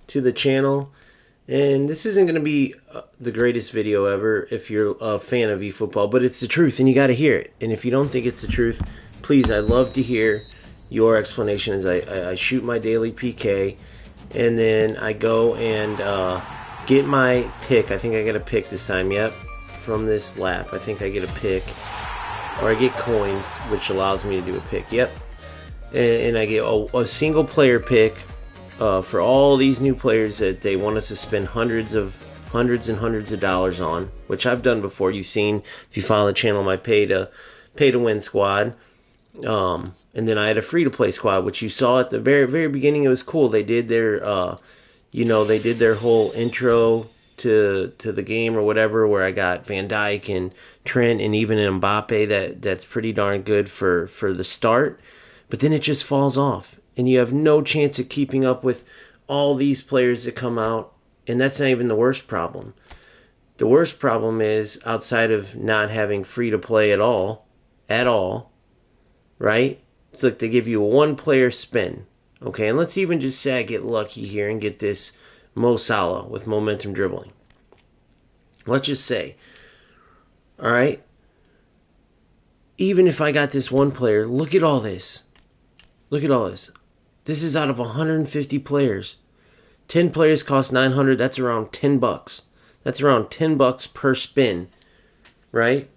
to the channel. And this isn't going to be the greatest video ever if you're a fan of eFootball, but it's the truth and you got to hear it. And if you don't think it's the truth, please, I'd love to hear your explanation as I shoot my daily PK and then I go and get my pick. I think I get a pick this time, yep, from this lap. I think I get a pick, or I get coins, which allows me to do a pick, yep. And I get a single player pick for all these new players that they want us to spend hundreds and hundreds of dollars on, which I've done before. You've seen, if you follow the channel, my pay to win squad. And then I had a free to play squad, which you saw at the very beginning. It was cool. They did their they did their whole intro to the game or whatever, where I got Van Dijk and Trent and even an Mbappe that's pretty darn good for the start. But then it just falls off. And you have no chance of keeping up with all these players that come out. And that's not even the worst problem. The worst problem is, outside of not having free to play at all, right? It's like they give you a one player spin. Okay, and let's even just say I get lucky here and get this Mo Salah with momentum dribbling. Let's just say, all right, even if I got this one player, look at all this. Look at all this. This is out of 150 players. 10 players cost 900. That's around $10. That's around $10 per spin, right?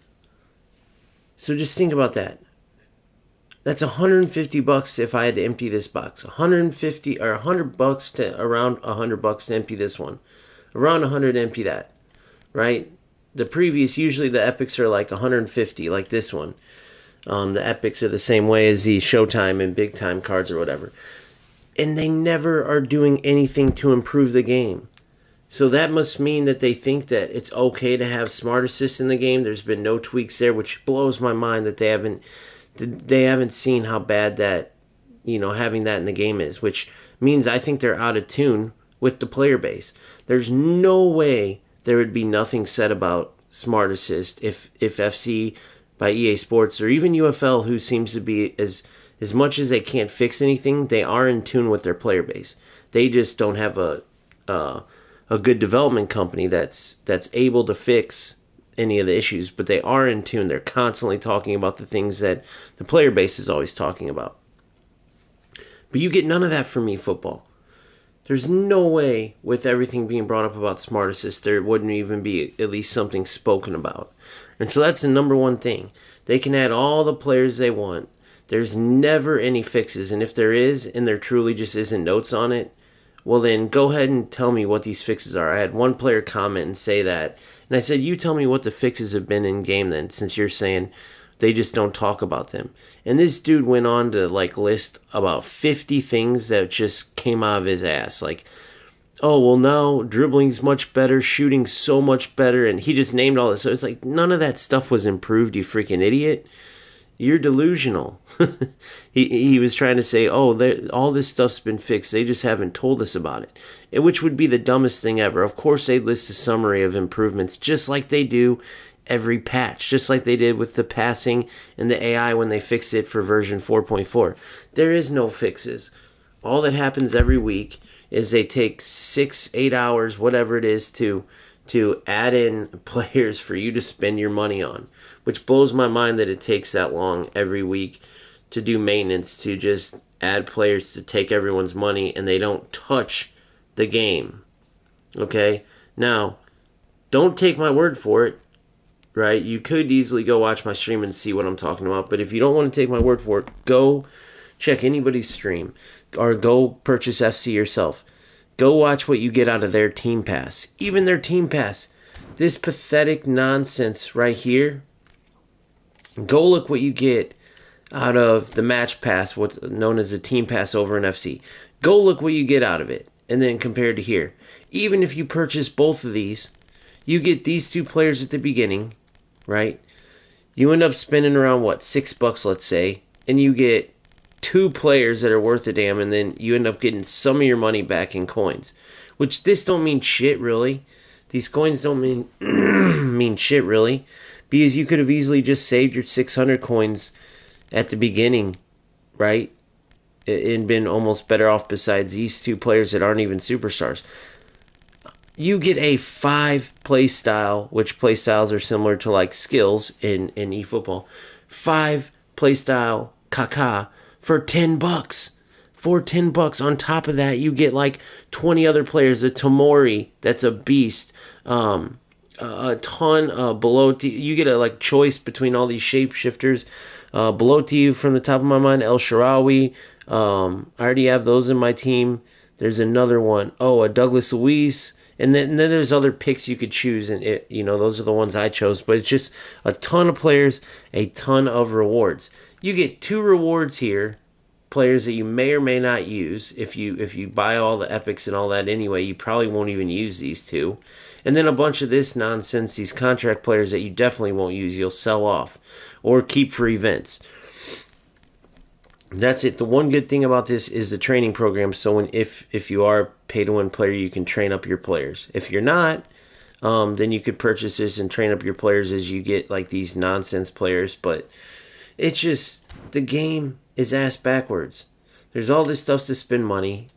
So just think about that. That's $150 if I had to empty this box. 150 or $100 to around $100 to empty this one. Around 100 to empty that, right? The previous, usually the epics are like 150, like this one. The epics are the same way as the Showtime and Big Time cards or whatever. And they never are doing anything to improve the game. So that must mean that they think that it's okay to have smart assists in the game. There's been no tweaks there, which blows my mind that they haven't seen how bad that, having that in the game is, which means I think they're out of tune with the player base. There's no way there would be nothing said about smart assist if FC by EA Sports or even UFL, who seems to be as much as they can't fix anything, they are in tune with their player base. They just don't have a good development company that's able to fix any of the issues, but they are in tune. They're constantly talking about the things that the player base is always talking about. But you get none of that from eFootball. There's no way, with everything being brought up about smart assist, there wouldn't even be at least something spoken about. And so that's the number one thing. They can add all the players they want. There's never any fixes, and if there is, and there truly just isn't notes on it, well then go ahead and tell me what these fixes are. I had one player comment and say that, and I said, you tell me what the fixes have been in game then, since you're saying they just don't talk about them. And this dude went on to list about 50 things that just came out of his ass. Like, oh, well now dribbling's much better, shooting's so much better, and he just named all this. So it's like, none of that stuff was improved, you freaking idiot. You're delusional. He was trying to say, oh, all this stuff's been fixed. They just haven't told us about it. Which would be the dumbest thing ever. Of course, they list a summary of improvements, just like they do every patch, just like they did with the passing and the AI when they fixed it for version 4.4. There is no fixes. All that happens every week is they take 6-8 hours, whatever it is, to add in players for you to spend your money on, which blows my mind that it takes that long every week to do maintenance, to just add players to take everyone's money, and they don't touch the game. Okay? Now, don't take my word for it, right? You could easily go watch my stream and see what I'm talking about, but if you don't want to take my word for it, go check anybody's stream, or go purchase FC yourself. Go watch what you get out of their team pass. Even their team pass. This pathetic nonsense right here. Go look what you get out of the match pass, what's known as a team pass over in FC. Go look what you get out of it. And then compared to here. Even if you purchase both of these, you get these two players at the beginning, right? You end up spending around, $6, let's say. And you get 2 players that are worth a damn, and then you end up getting some of your money back in coins. Which, this don't mean shit, really. These coins don't mean mean shit, really. Because you could have easily just saved your 600 coins at the beginning, right? and been almost better off besides these two players that aren't even superstars. You get a 5 play style, which play styles are similar to like skills in eFootball. 5 play style Kaká for $10. For $10. On top of that, you get like 20 other players. A Tomori, that's a beast. A ton below. You get a like choice between all these shapeshifters. Below to you from the top of my mind, El Sharawi. I already have those in my team. There's another one. Oh, a Douglas Luiz. And then there's other picks you could choose, and those are the ones I chose. But it's just a ton of players, a ton of rewards. You get 2 rewards here, players that you may or may not use. If you buy all the epics and all that anyway, you probably won't even use these 2. And then a bunch of this nonsense, these contract players that you definitely won't use, you'll sell off or keep for events. That's it. The one good thing about this is the training program. So if you are a pay-to-win player, you can train up your players. If you're not, then you could purchase this and train up your players as you get like these nonsense players. But it's just, the game is ass backwards. There's all this stuff to spend money.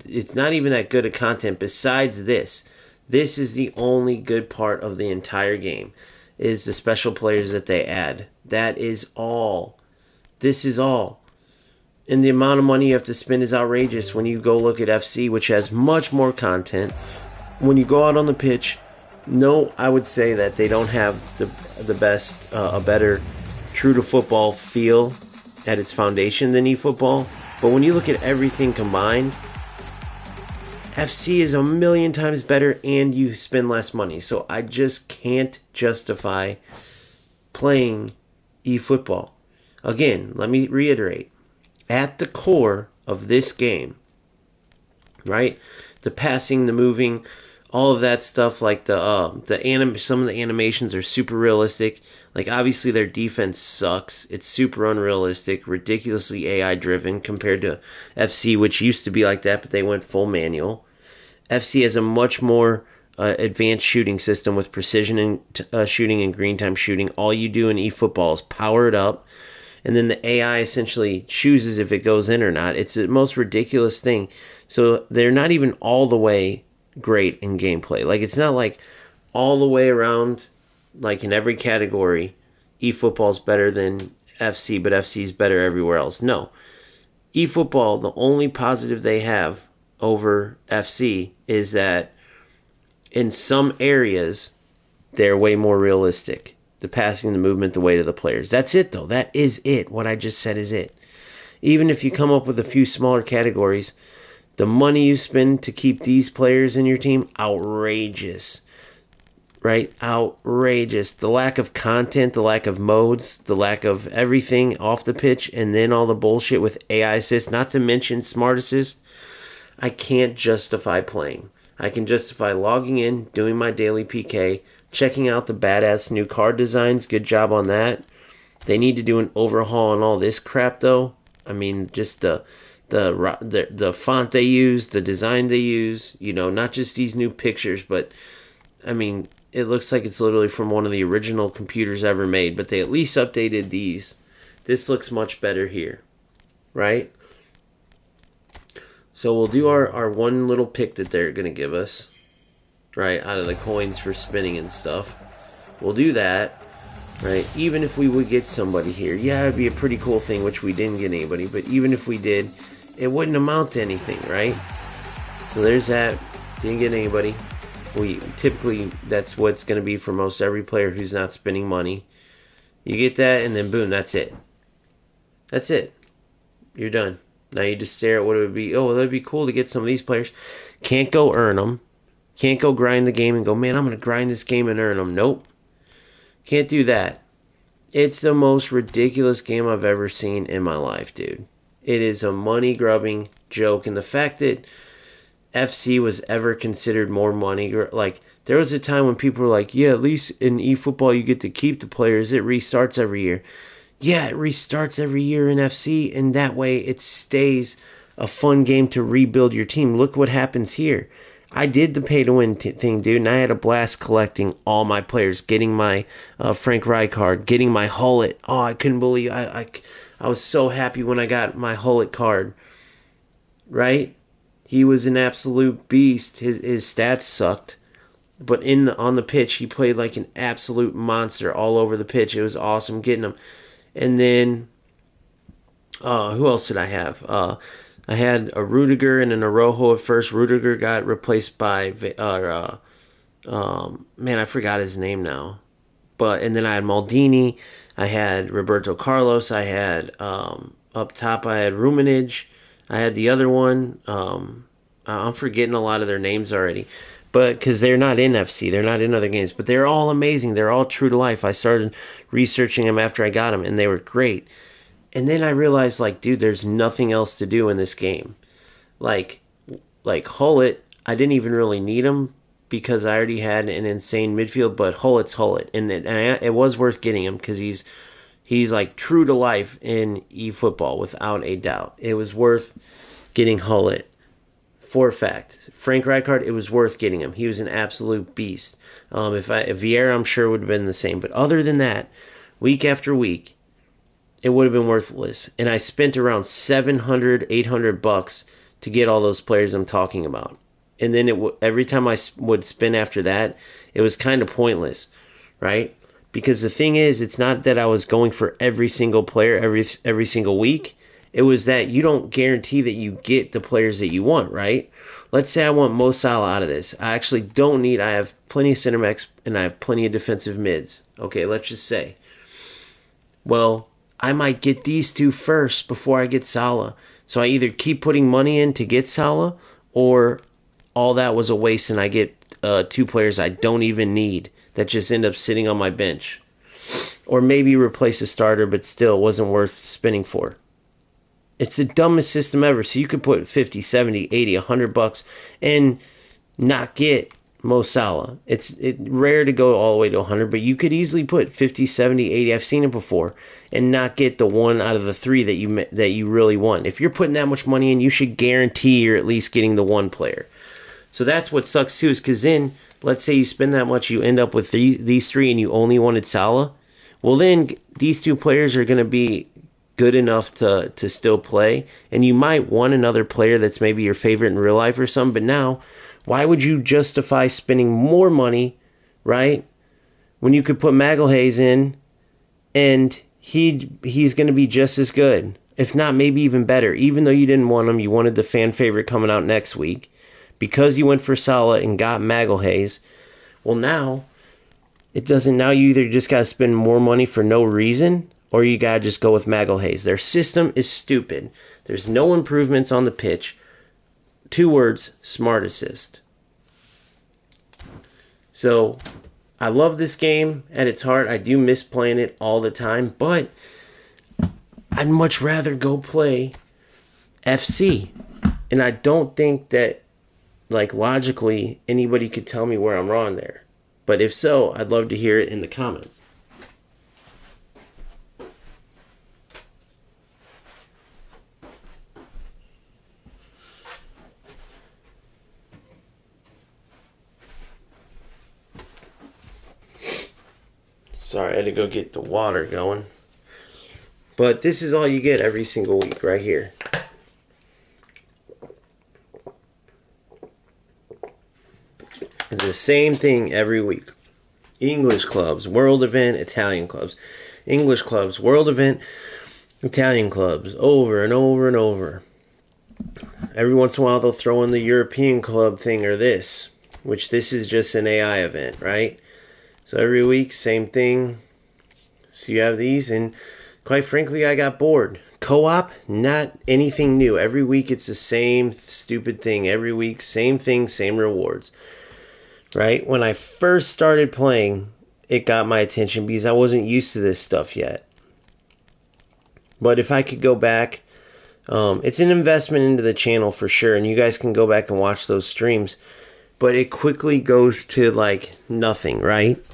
It's not even that good of content besides this. This is the only good part of the entire game, is the special players that they add. That is all. This is all. And the amount of money you have to spend is outrageous when you go look at FC, which has much more content. When you go out on the pitch, no, I would say that they don't have the best, a better true to football feel at its foundation than eFootball. But when you look at everything combined, FC is a million times better and you spend less money. So I just can't justify playing eFootball. Again, let me reiterate. At the core of this game, right? The passing, the moving, all of that stuff, like some of the animations are super realistic. Like obviously their defense sucks. It's super unrealistic, ridiculously AI driven compared to FC, which used to be like that, but they went full manual. FC has a much more advanced shooting system with precision and shooting and green time shooting. All you do in eFootball is power it up, and then the AI essentially chooses if it goes in or not. It's the most ridiculous thing. So they're not even all the way great in gameplay. Like it's not like all the way around, like in every category, eFootball is better than FC, but FC is better everywhere else. No. eFootball, the only positive they have over FC is that in some areas they're way more realistic. The passing, the movement, the weight of the players. That's it, though. That is it. What I just said is it. Even if you come up with a few smaller categories, the money you spend to keep these players in your team, outrageous. Right? Outrageous. The lack of content, the lack of modes, the lack of everything off the pitch, and then all the bullshit with AI assist, not to mention smart assist. I can't justify playing. I can justify logging in, doing my daily PK, checking out the badass new card designs. Good job on that. They need to do an overhaul on all this crap, though. I mean, just the font they use, the design they use. Not just these new pictures, but I mean, it looks like it's literally from one of the original computers ever made. But they at least updated these. This looks much better here, right? So we'll do our one little pick that they're going to give us, right, out of the coins for spinning and stuff. We'll do that, right? Even if we would get somebody here, yeah, it'd be a pretty cool thing, which we didn't get anybody. But even if we did, it wouldn't amount to anything, right? So there's that. Didn't get anybody. Typically, that's what's going to be for most every player who's not spending money. You get that, and then boom, that's it. That's it. You're done. Now you just stare at what it would be. Oh, that'd be cool to get some of these players. Can't go earn them. Can't go grind the game and go, man, I'm going to grind this game and earn them. Nope. Can't do that. It's the most ridiculous game I've ever seen in my life, dude. It is a money-grubbing joke. And the fact that FC was ever considered more money, like, there was a time when people were like, yeah, at least in eFootball you get to keep the players. It restarts every year. Yeah, it restarts every year in FC, and that way it stays a fun game to rebuild your team. Look what happens here. I did the pay-to-win thing, dude, and I had a blast collecting all my players, getting my Frank Rijkaard, getting my Hullet. Oh, I couldn't believe I I was so happy when I got my Hullet card, right? He was an absolute beast. His stats sucked, but on the pitch he played like an absolute monster all over the pitch. It was awesome getting him. And then who else did I have? I had a Rudiger and an Arojo at first. Rudiger got replaced by man, I forgot his name now. And then I had Maldini, I had Roberto Carlos, I had up top I had Ruminage, I had the other one. I'm forgetting a lot of their names already, but because they're not in FC, they're not in other games, but they're all amazing. They're all true to life. I started researching them after I got them, and they were great. And then I realized, like, dude, there's nothing else to do in this game. Like, Hullet, I didn't even really need him because I already had an insane midfield. But Hullet's Hullet, and it was worth getting him because he's like true to life in eFootball without a doubt. It was worth getting Hullet for a fact. Frank Rijkaard, it was worth getting him. He was an absolute beast. If Vieira, I'm sure would have been the same. But other than that, week after week, it would have been worthless. And I spent around $700-800 to get all those players I'm talking about. And then every time I would spin after that, it was kind of pointless, right? Because the thing is, it's not that I was going for every single player every single week. It was that you don't guarantee that you get the players that you want, right? Let's say I want Mo Salah out of this. I actually don't need. I have plenty of center backs and I have plenty of defensive mids. Okay, let's just say. Well, I might get these two first before I get Salah. So I either keep putting money in to get Salah, or all that was a waste and I get two players I don't even need that just end up sitting on my bench. Or maybe replace a starter, but still wasn't worth spending for. It's the dumbest system ever. So you could put 50, 70, 80, $100 and not get Mo Salah. It's rare to go all the way to 100, but you could easily put 50, 70, 80. I've seen it before, and not get the one out of the three that you really want. If you're putting that much money in, you should guarantee you're at least getting the one player. So that's what sucks too, is because then let's say you spend that much, you end up with these three, and you only wanted Salah. Well, then these two players are going to be good enough to still play, and you might want another player that's maybe your favorite in real life or something. But now, why would you justify spending more money, right, when you could put Magalhaes in and he's going to be just as good, if not maybe even better, even though you didn't want him, you wanted the fan favorite coming out next week because you went for Salah and got Magalhaes. Well, now it doesn't. Now you either just got to spend more money for no reason, or you got to just go with Magalhaes. Their system is stupid. There's no improvements on the pitch. 2 words, smart assist. So, I love this game at its heart. I do miss playing it all the time, but I'd much rather go play FC. And I don't think that, like, logically, anybody could tell me where I'm wrong there. But if so, I'd love to hear it in the comments. Sorry, I had to go get the water going. But this is all you get every single week right here. It's the same thing every week. English clubs, world event, Italian clubs. English clubs, world event, Italian clubs. Over and over and over. Every once in a while they'll throw in the European club thing or this. Which this is just an AI event, right? So every week, same thing. So you have these, and quite frankly, I got bored. Co-op, not anything new. Every week, it's the same stupid thing. Every week, same thing, same rewards. Right? When I first started playing, it got my attention because I wasn't used to this stuff yet. But if I could go back, it's an investment into the channel for sure, and you guys can go back and watch those streams. But it quickly goes to, like, nothing, right?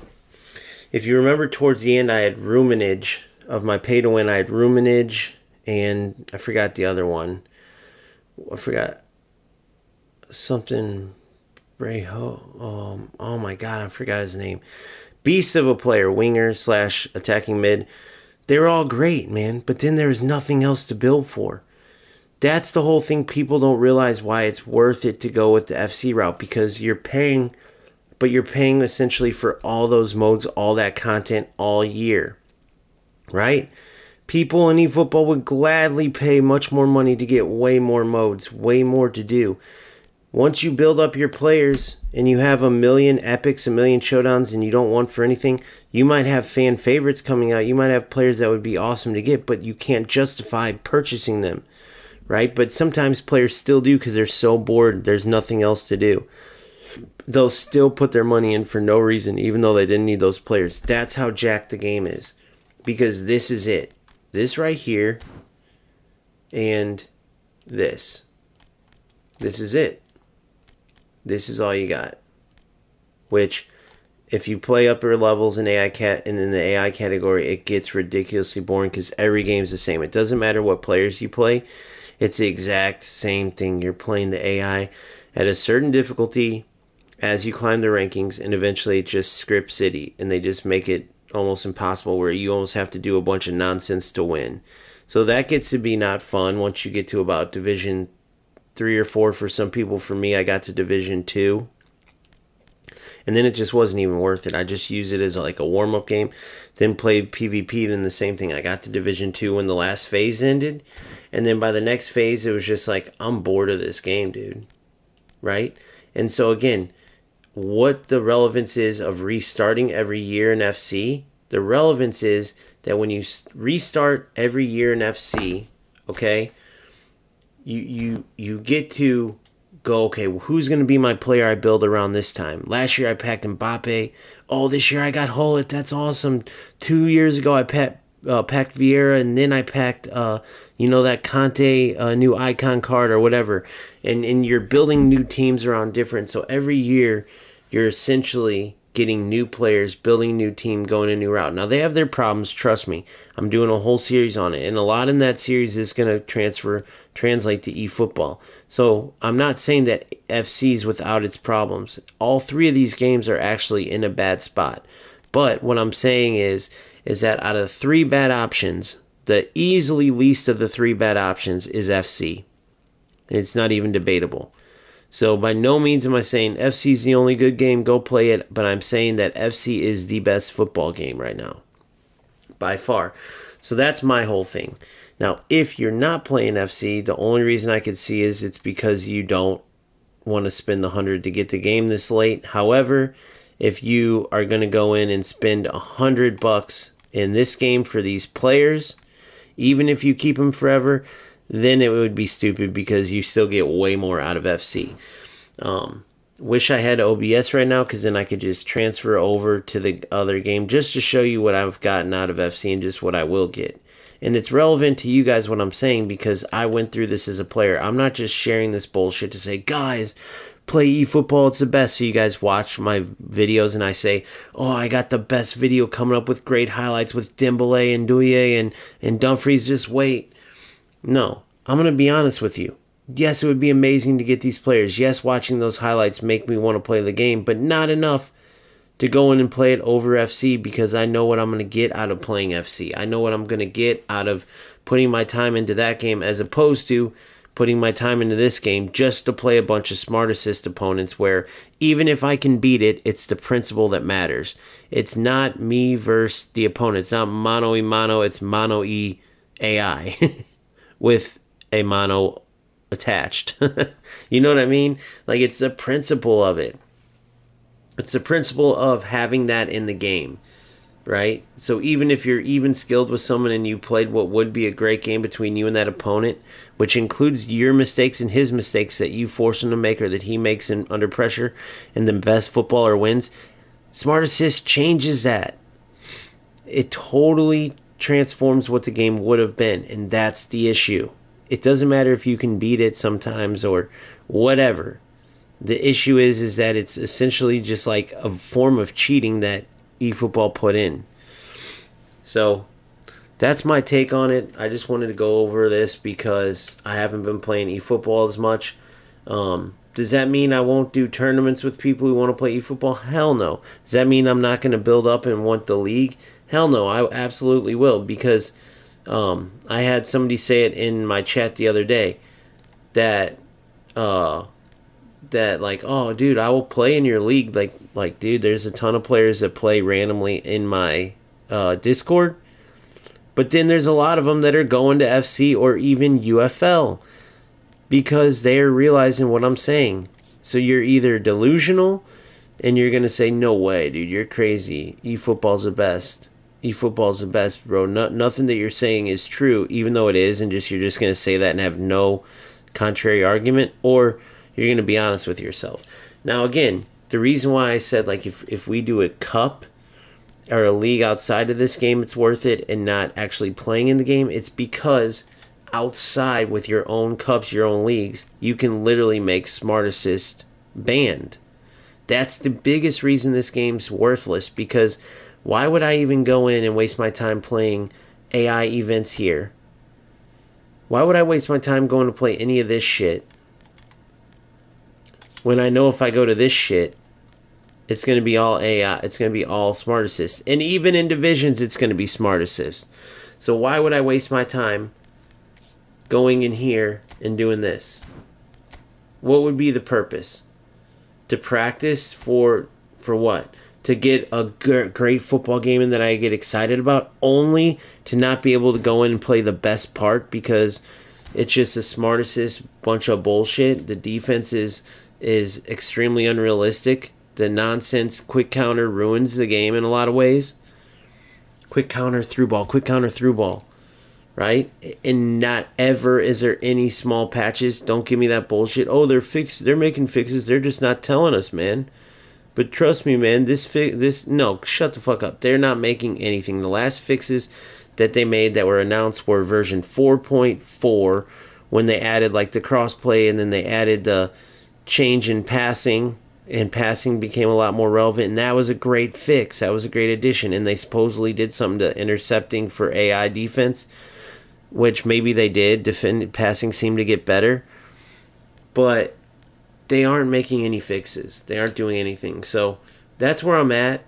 If you remember towards the end, I had Ruminage. Of my pay to win, I had Ruminage, and I forgot the other one. I forgot something. Oh my God, I forgot his name. Beast of a player, winger / attacking mid. They're all great, man, but then there's nothing else to build for. That's the whole thing. People don't realize why it's worth it to go with the FC route, because you're paying, but you're paying essentially for all those modes, all that content all year, right? People in eFootball would gladly pay much more money to get way more modes, way more to do. Once you build up your players and you have a million epics, a million showdowns, and you don't want for anything, you might have fan favorites coming out. You might have players that would be awesome to get, but you can't justify purchasing them, right? But sometimes players still do because they're so bored, there's nothing else to do. They'll still put their money in for no reason, even though they didn't need those players. That's how jacked the game is. Because this is it. This right here and this. This is it. This is all you got. Which, if you play upper levels in in the AI category, it gets ridiculously boring because every game's the same. It doesn't matter what players you play. It's the exact same thing. You're playing the AI at a certain difficulty as you climb the rankings, and eventually it just script city, and they just make it almost impossible where you almost have to do a bunch of nonsense to win. So that gets to be not fun once you get to about Division 3 or 4 for some people. For me, I got to Division 2. And then it just wasn't even worth it. I just used it as like a warm-up game. Then played PvP, then the same thing. I got to Division 2 when the last phase ended. And then by the next phase, it was just like, I'm bored of this game, dude. Right? And so again, what the relevance is of restarting every year in FC, the relevance is that when you restart every year in FC, okay, you get to go, okay, well, who's going to be my player I build around this time? Last year I packed Mbappe. Oh, this year I got Hullet. That's awesome. 2 years ago I packed Vieira, and then I packed, that Conte new icon card or whatever. And you're building new teams around different. So every year you're essentially getting new players, building a new team, going a new route. Now, they have their problems, trust me. I'm doing a whole series on it, and a lot in that series is going to translate to eFootball. So I'm not saying that FC is without its problems. All three of these games are actually in a bad spot. But what I'm saying is that out of three bad options, the easily least of the three bad options is FC. It's not even debatable. So by no means am I saying FC is the only good game, go play it, but I'm saying that FC is the best football game right now, by far. So that's my whole thing. Now, if you're not playing FC, the only reason I could see is it's because you don't want to spend the 100 to get the game this late. However, if you are going to go in and spend $100 in this game for these players, even if you keep them forever, then it would be stupid because you still get way more out of FC. Wish I had OBS right now because then I could just transfer over to the other game just to show you what I've gotten out of FC and just what I will get. And it's relevant to you guys what I'm saying because I went through this as a player. I'm not just sharing this bullshit to say, guys, play eFootball, it's the best. So you guys watch my videos and I say, oh, I got the best video coming up with great highlights with Dembele and Douye and Dumfries, just wait. No, I'm going to be honest with you. Yes, it would be amazing to get these players. Yes, watching those highlights make me want to play the game, but not enough to go in and play it over FC because I know what I'm going to get out of playing FC. I know what I'm going to get out of putting my time into that game as opposed to putting my time into this game just to play a bunch of smart assist opponents where even if I can beat it, it's the principle that matters. It's not me versus the opponent. It's not mano y mano, it's mano y AI with a mono attached. You know what I mean? Like, it's the principle of it. It's the principle of having that in the game, right? So even if you're even skilled with someone and you played what would be a great game between you and that opponent, which includes your mistakes and his mistakes that you force him to make or that he makes under pressure, and the best footballer wins, Smart Assist changes that. It totally transforms what the game would have been, and that's the issue. It doesn't matter if you can beat it sometimes or whatever. The issue is that it's essentially just like a form of cheating that eFootball put in. So that's my take on it. I just wanted to go over this because I haven't been playing eFootball as much. Does that mean I won't do tournaments with people who want to play eFootball? Hell no. Does that mean I'm not going to build up and want the league? Hell no. I absolutely will, because I had somebody say it in my chat the other day that uh, like, oh dude, I will play in your league. Like dude, there's a ton of players that play randomly in my Discord, but then there's a lot of them that are going to FC or even UFL because they are realizing what I'm saying. So you're either delusional and you're going to say, no way, dude, you're crazy. eFootball's the best. eFootball's the best, bro. Nothing that you're saying is true, even though it is, and you're just going to say that and have no contrary argument, or you're going to be honest with yourself. Now, again, the reason why I said, like, if we do a cup or a league outside of this game, it's worth it, and not actually playing in the game, it's because outside with your own cups, your own leagues, you can literally make Smart Assist banned. That's the biggest reason this game's worthless, because why would I even go in and waste my time playing AI events here? Why would I waste my time going to play any of this shit when I know if I go to this shit, it's going to be all AI, it's going to be all Smart Assist. And even in divisions, it's going to be Smart Assist. So why would I waste my time going in here and doing this? What would be the purpose? To practice for what? To get a great football game and that I get excited about, only to not be able to go in and play the best part because it's just a Smart Assist bunch of bullshit. The defense is extremely unrealistic. The nonsense quick counter ruins the game in a lot of ways. Quick counter through ball. Right? And not ever is there any small patches. Don't give me that bullshit. Oh, they're making fixes. They're just not telling us, man. But trust me, man, no, shut the fuck up. They're not making anything. The last fixes that they made that were announced were version 4.4, when they added like the crossplay, and then they added the change in passing, and passing became a lot more relevant, and that was a great fix. That was a great addition, and they supposedly did something to intercepting for AI defense, which maybe they did. Passing seemed to get better, but they aren't making any fixes. They aren't doing anything. So that's where I'm at.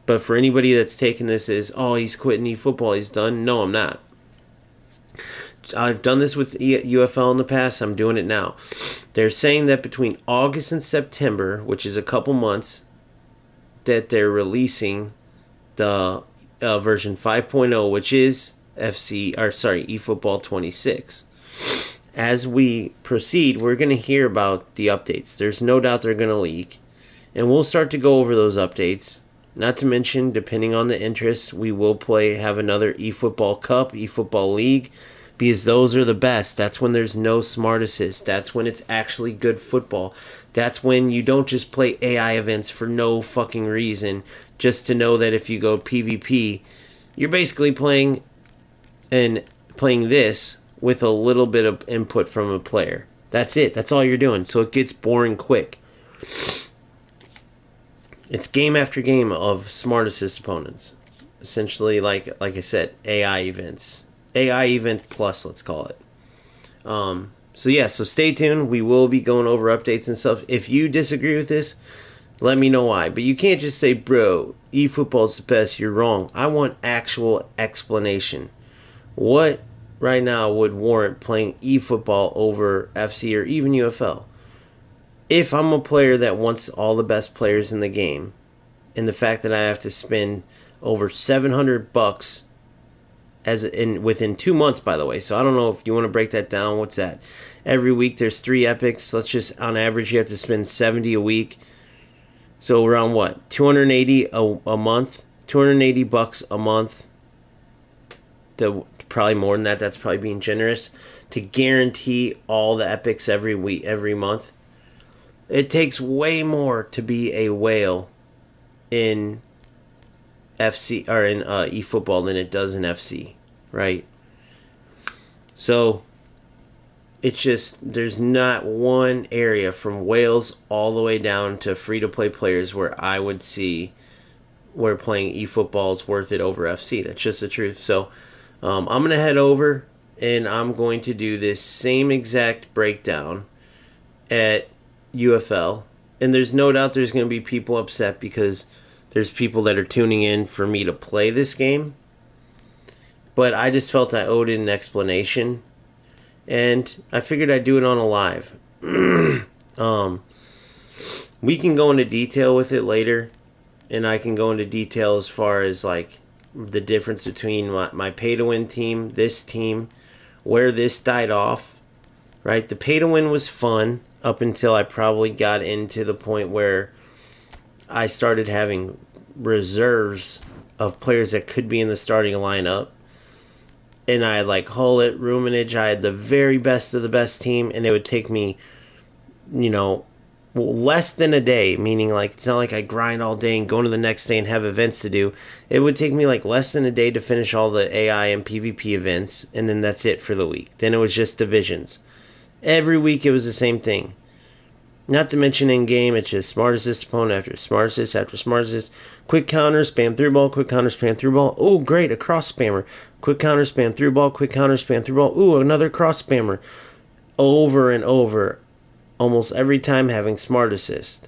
But for anybody that's taking this as, oh, he's quitting eFootball, he's done. No, I'm not. I've done this with UFL in the past. I'm doing it now. They're saying that between August and September, which is a couple months, that they're releasing the version 5.0, which is eFootball 26. As we proceed, we're going to hear about the updates. There's no doubt they're going to leak, and we'll start to go over those updates. Not to mention, depending on the interest, we will have another eFootball Cup, eFootball League, because those are the best. That's when there's no Smart Assist. That's when it's actually good football. That's when you don't just play AI events for no fucking reason, just to know that if you go PvP, you're basically playing this with a little bit of input from a player. That's it. That's all you're doing. So it gets boring quick. It's game after game of Smart Assist opponents. Essentially, like I said, AI events. AI event plus, let's call it. So stay tuned. We will be going over updates and stuff. If you disagree with this, let me know why. But you can't just say, bro, eFootball's the best. You're wrong. I want actual explanation. What right now would warrant playing eFootball over FC or even UFL? If I'm a player that wants all the best players in the game, and the fact that I have to spend over $700 within 2 months, by the way. So I don't know if you want to break that down. What's that? Every week there's 3 epics. Let's just, on average, you have to spend $70 a week. So around what? $280 a month? $280 a month. Probably more than that. That's probably being generous. To guarantee all the epics every week, every month. It takes way more to be a whale in FC or in eFootball than it does in FC, right? So it's just, there's not one area from whales all the way down to free-to-play players where I would see where playing eFootball is worth it over FC. That's just the truth. So I'm going to head over and I'm going to do this same exact breakdown at UFL. And there's no doubt there's going to be people upset because there's people that are tuning in for me to play this game. But I just felt I owed it an explanation. And I figured I'd do it on a live. We can go into detail with it later. And I can go into detail as far as like the difference between my pay-to-win team, this team, where this died off. Right? The pay-to-win was fun up until I probably got into the point where I started having reserves of players that could be in the starting lineup. And I had like Hullet, Ruminage. I had the very best of the best team, and it would take me, less than a day, meaning like it's not like I grind all day and go into the next day and have events to do. It would take me like less than a day to finish all the AI and PvP events, and then that's it for the week. Then it was just divisions. Every week it was the same thing. Not to mention in game, it's just smart assist opponent after smart assist after smart assist. Quick counter, spam through ball, quick counter, spam through ball. Oh, great, a cross spammer. Quick counter, spam through ball, quick counter, spam through ball. Ooh, another cross spammer. Over and over, almost every time having smart assist.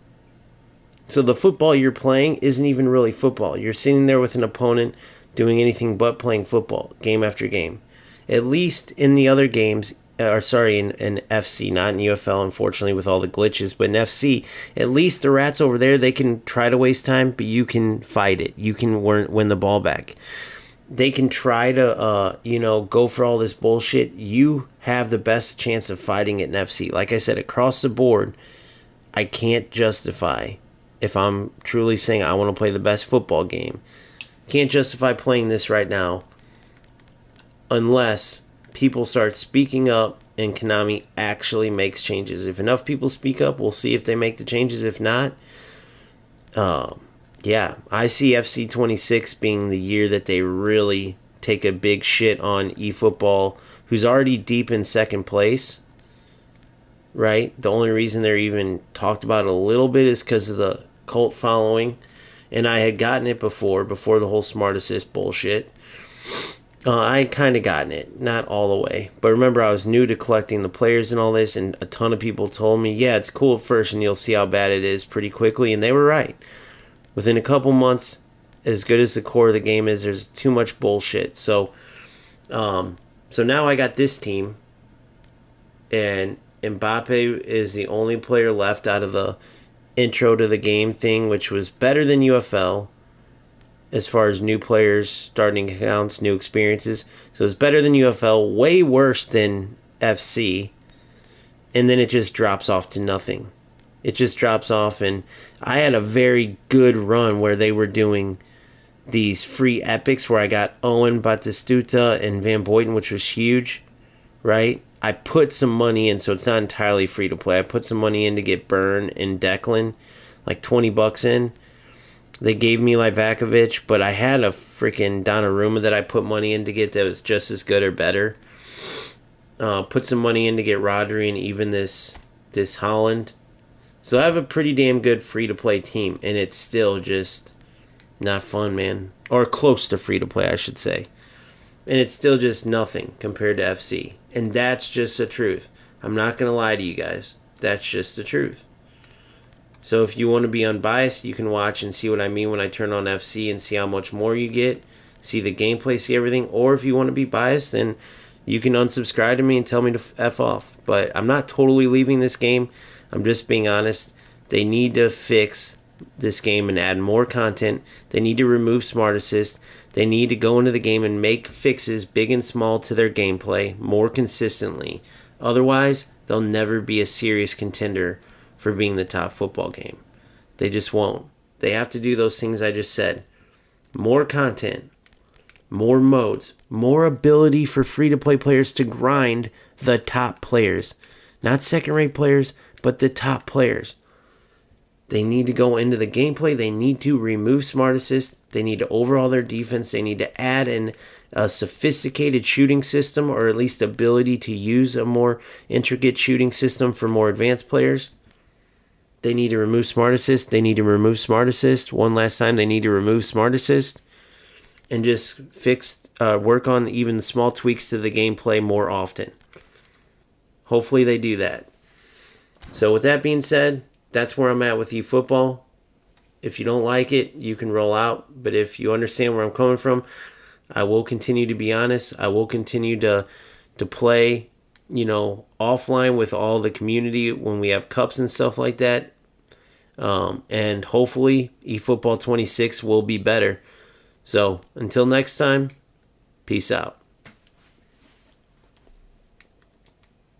So the football you're playing isn't even really football. You're sitting there with an opponent doing anything but playing football, game after game. At least in the other games, in FC, not in UFL, unfortunately, with all the glitches. But in FC, at least the rats over there, they can try to waste time, but you can fight it. You can win the ball back. They can try to, go for all this bullshit. You have the best chance of fighting it in FC. Like I said, across the board, I can't justify, if I'm truly saying I want to play the best football game, can't justify playing this right now unless people start speaking up and Konami actually makes changes. If enough people speak up, we'll see if they make the changes. If not, I see FC 26 being the year that they really take a big shit on eFootball, who's already deep in second place, right? The only reason they're even talked about a little bit is because of the cult following, and I had gotten it before the whole smart assist bullshit. I kind of gotten it, not all the way. But remember, I was new to collecting the players and all this, and a ton of people told me, yeah, it's cool at first, and you'll see how bad it is pretty quickly, and they were right. Within a couple months, as good as the core of the game is, there's too much bullshit. So now I got this team, and Mbappe is the only player left out of the intro to the game thing, which was better than UFL. As far as new players, starting accounts, new experiences. So it's better than UFL, way worse than FC. And then it just drops off to nothing. It just drops off, and I had a very good run where they were doing these free epics where I got Owen, Batistuta, and Van Boyden, which was huge, right? I put some money in, so it's not entirely free to play. I put some money in to get Byrne and Declan, like $20 in. They gave me Livakovic, but I had a freaking Donnarumma that I put money in to get that was just as good or better. Put some money in to get Rodri and even this Holland. So I have a pretty damn good free-to-play team, and it's still just not fun, man. Or close to free-to-play, I should say. And it's still just nothing compared to FC. And that's just the truth. I'm not going to lie to you guys. That's just the truth. So if you want to be unbiased, you can watch and see what I mean when I turn on FC and see how much more you get, see the gameplay, see everything. Or if you want to be biased, then you can unsubscribe to me and tell me to F off. But I'm not totally leaving this game. I'm just being honest. They need to fix this game and add more content. They need to remove Smart Assist. They need to go into the game and make fixes, big and small, to their gameplay more consistently. Otherwise, they'll never be a serious contender for being the top football game. They just won't. They have to do those things I just said. More content, more modes, more ability for free-to-play players to grind the top players. Not second-rate players, but the top players. They need to go into the gameplay. They need to remove Smart Assist. They need to overhaul their defense. They need to add in a sophisticated shooting system, or at least ability to use a more intricate shooting system for more advanced players. They need to remove Smart Assist. They need to remove Smart Assist. One last time, they need to remove Smart Assist. And just work on even the small tweaks to the gameplay more often. Hopefully they do that. So with that being said, that's where I'm at with eFootball. If you don't like it, you can roll out. But if you understand where I'm coming from, I will continue to be honest. I will continue to play, offline with all the community when we have cups and stuff like that. And hopefully, eFootball 26 will be better. So until next time, peace out.